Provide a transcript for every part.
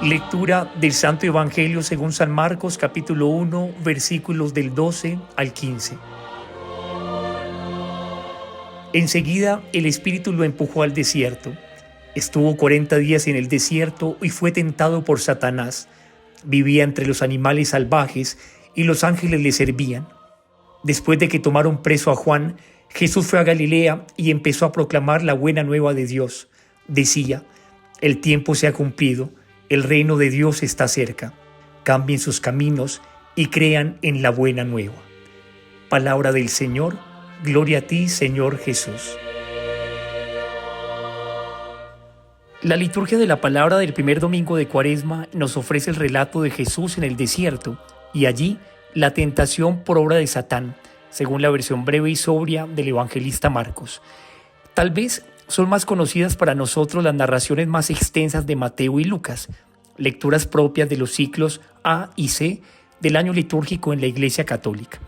Lectura del Santo Evangelio según San Marcos, capítulo 1, versículos del 12 al 15. Enseguida el Espíritu lo empujó al desierto. Estuvo 40 días en el desierto y fue tentado por Satanás. Vivía entre los animales salvajes y los ángeles le servían. Después de que tomaron preso a Juan, Jesús fue a Galilea y empezó a proclamar la buena nueva de Dios. Decía: el tiempo se ha cumplido, el reino de Dios está cerca. Cambien sus caminos y crean en la buena nueva. Palabra del Señor, gloria a ti, Señor Jesús. La liturgia de la palabra del primer domingo de Cuaresma nos ofrece el relato de Jesús en el desierto y allí la tentación por obra de Satán, según la versión breve y sobria del evangelista Marcos. Tal vez son más conocidas para nosotros las narraciones más extensas de Mateo y Lucas, lecturas propias de los ciclos A y C del año litúrgico en la Iglesia Católica.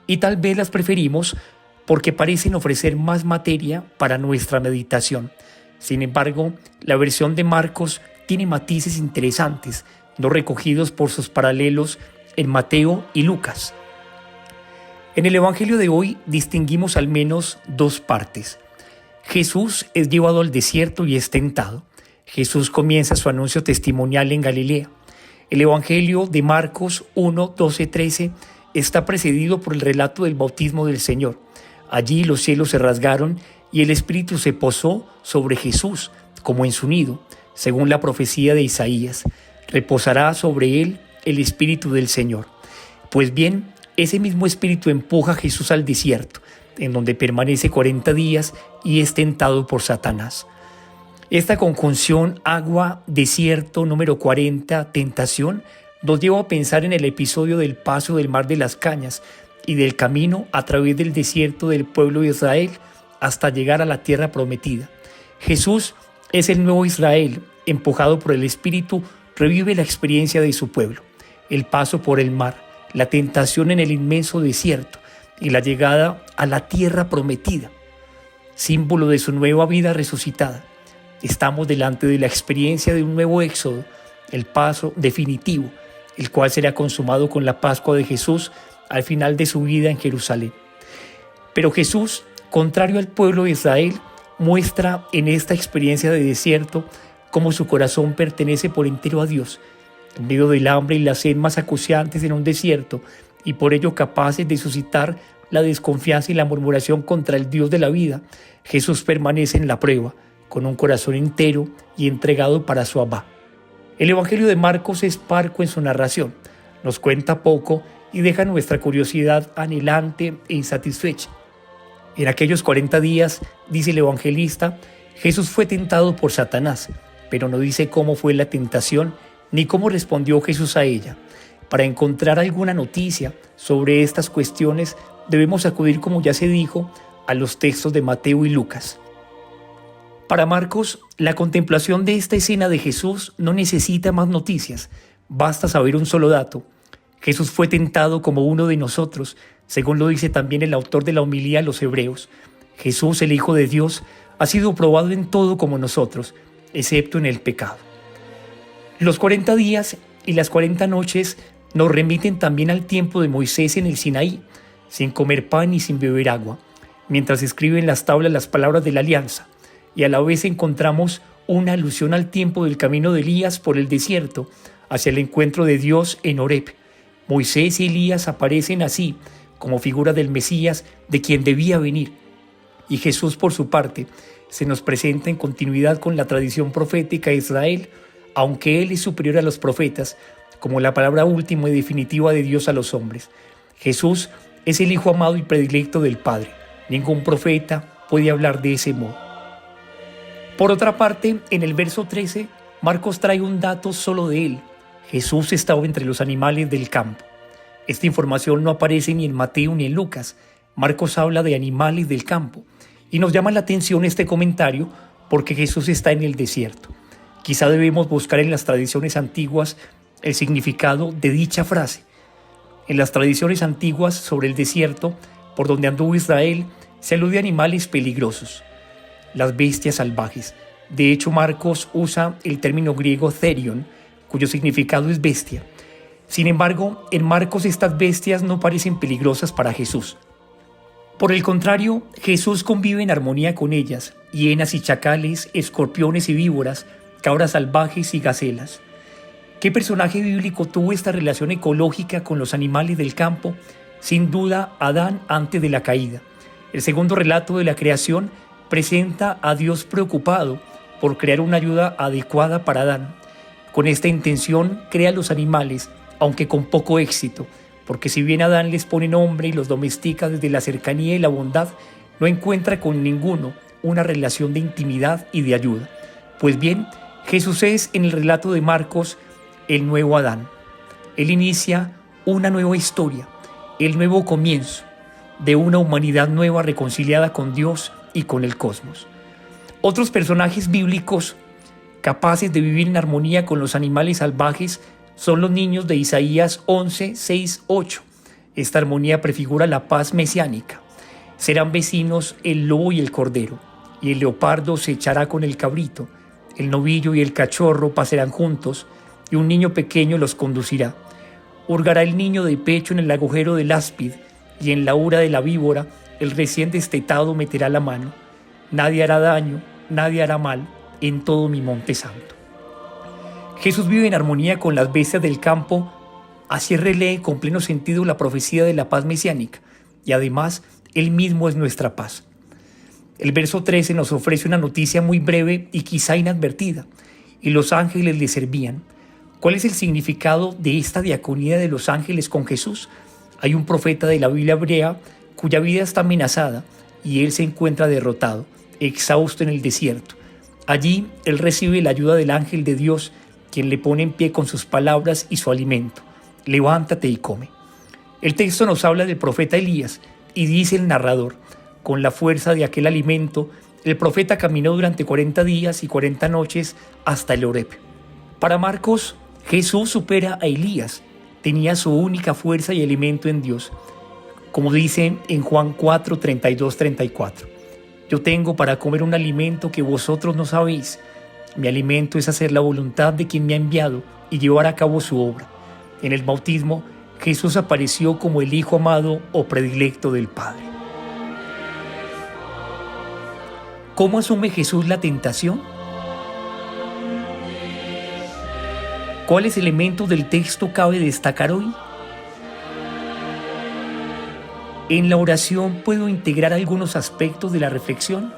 Y tal vez las preferimos porque parecen ofrecer más materia para nuestra meditación. Sin embargo, la versión de Marcos tiene matices interesantes, no recogidos por sus paralelos en Mateo y Lucas. En el Evangelio de hoy distinguimos al menos dos partes. Jesús es llevado al desierto y es tentado. Jesús comienza su anuncio testimonial en Galilea. El Evangelio de Marcos 1, 12, 13 está precedido por el relato del bautismo del Señor. Allí los cielos se rasgaron y el Espíritu se posó sobre Jesús, como en su nido, según la profecía de Isaías. Reposará sobre él el Espíritu del Señor. Pues bien, ese mismo Espíritu empuja a Jesús al desierto, en donde permanece 40 días y es tentado por Satanás. Esta conjunción agua-desierto número 40, tentación, nos lleva a pensar en el episodio del paso del Mar de las Cañas y del camino a través del desierto del pueblo de Israel hasta llegar a la tierra prometida. Jesús es el nuevo Israel, empujado por el Espíritu, revive la experiencia de su pueblo, el paso por el mar, la tentación en el inmenso desierto y la llegada a la tierra prometida, símbolo de su nueva vida resucitada. Estamos delante de la experiencia de un nuevo éxodo, el paso definitivo, el cual será consumado con la Pascua de Jesús al final de su vida en Jerusalén. Pero Jesús, contrario al pueblo de Israel, muestra en esta experiencia de desierto cómo su corazón pertenece por entero a Dios, en medio del hambre y la sed más acuciantes en un desierto, y por ello capaces de suscitar la desconfianza y la murmuración contra el Dios de la vida. Jesús permanece en la prueba, con un corazón entero y entregado para su Abba. El Evangelio de Marcos es parco en su narración, nos cuenta poco y deja nuestra curiosidad anhelante e insatisfecha. En aquellos 40 días, dice el evangelista, Jesús fue tentado por Satanás, pero no dice cómo fue la tentación ni cómo respondió Jesús a ella. Para encontrar alguna noticia sobre estas cuestiones, debemos acudir, como ya se dijo, a los textos de Mateo y Lucas. Para Marcos, la contemplación de esta escena de Jesús no necesita más noticias, basta saber un solo dato. Jesús fue tentado como uno de nosotros, según lo dice también el autor de la homilía a los Hebreos. Jesús, el Hijo de Dios, ha sido probado en todo como nosotros, excepto en el pecado. Los 40 días y las 40 noches nos remiten también al tiempo de Moisés en el Sinaí, sin comer pan y sin beber agua, mientras escribe en las tablas las palabras de la alianza, y a la vez encontramos una alusión al tiempo del camino de Elías por el desierto, hacia el encuentro de Dios en Horeb. Moisés y Elías aparecen así, como figura del Mesías, de quien debía venir. Y Jesús, por su parte, se nos presenta en continuidad con la tradición profética de Israel, aunque Él es superior a los profetas, como la palabra última y definitiva de Dios a los hombres. Jesús es el Hijo amado y predilecto del Padre. Ningún profeta puede hablar de ese modo. Por otra parte, en el verso 13, Marcos trae un dato solo de Él. Jesús estaba entre los animales del campo. Esta información no aparece ni en Mateo ni en Lucas. Marcos habla de animales del campo. Y nos llama la atención este comentario porque Jesús está en el desierto. Quizá debemos buscar en las tradiciones antiguas el significado de dicha frase. En las tradiciones antiguas sobre el desierto, por donde anduvo Israel, se alude a animales peligrosos, las bestias salvajes. De hecho, Marcos usa el término griego therion, cuyo significado es bestia. Sin embargo, en Marcos estas bestias no parecen peligrosas para Jesús. Por el contrario, Jesús convive en armonía con ellas, hienas y chacales, escorpiones y víboras, cabras salvajes y gacelas. ¿Qué personaje bíblico tuvo esta relación ecológica con los animales del campo? Sin duda, Adán antes de la caída. El segundo relato de la creación presenta a Dios preocupado por crear una ayuda adecuada para Adán. Con esta intención crea los animales, aunque con poco éxito, porque si bien Adán les pone nombre y los domestica desde la cercanía y la bondad, no encuentra con ninguno una relación de intimidad y de ayuda. Pues bien, Jesús es en el relato de Marcos el nuevo Adán. Él inicia una nueva historia, el nuevo comienzo de una humanidad nueva reconciliada con Dios y con el cosmos. Otros personajes bíblicos capaces de vivir en armonía con los animales salvajes son los niños de Isaías 11, 6, 8. Esta armonía prefigura la paz mesiánica. Serán vecinos el lobo y el cordero, y el leopardo se echará con el cabrito, el novillo y el cachorro pasarán juntos, y un niño pequeño los conducirá. Hurgará el niño de pecho en el agujero del áspid, y en la ura de la víbora el recién destetado meterá la mano. Nadie hará daño, nadie hará mal en todo mi monte santo. Jesús vive en armonía con las bestias del campo, así relee con pleno sentido la profecía de la paz mesiánica, y además Él mismo es nuestra paz. El verso 13 nos ofrece una noticia muy breve y quizá inadvertida, y los ángeles le servían. ¿Cuál es el significado de esta diaconía de los ángeles con Jesús? Hay un profeta de la Biblia hebrea cuya vida está amenazada y él se encuentra derrotado, exhausto en el desierto. Allí él recibe la ayuda del ángel de Dios, quien le pone en pie con sus palabras y su alimento. Levántate y come. El texto nos habla del profeta Elías y dice el narrador, con la fuerza de aquel alimento, el profeta caminó durante 40 días y 40 noches hasta el Horeb. Para Marcos, Jesús supera a Elías, tenía su única fuerza y alimento en Dios. Como dice en Juan 4, 32, 34. Yo tengo para comer un alimento que vosotros no sabéis. Mi alimento es hacer la voluntad de quien me ha enviado y llevar a cabo su obra. En el bautismo, Jesús apareció como el Hijo amado o predilecto del Padre. ¿Cómo asume Jesús la tentación? ¿Cuáles elementos del texto cabe destacar hoy? En la oración puedo integrar algunos aspectos de la reflexión.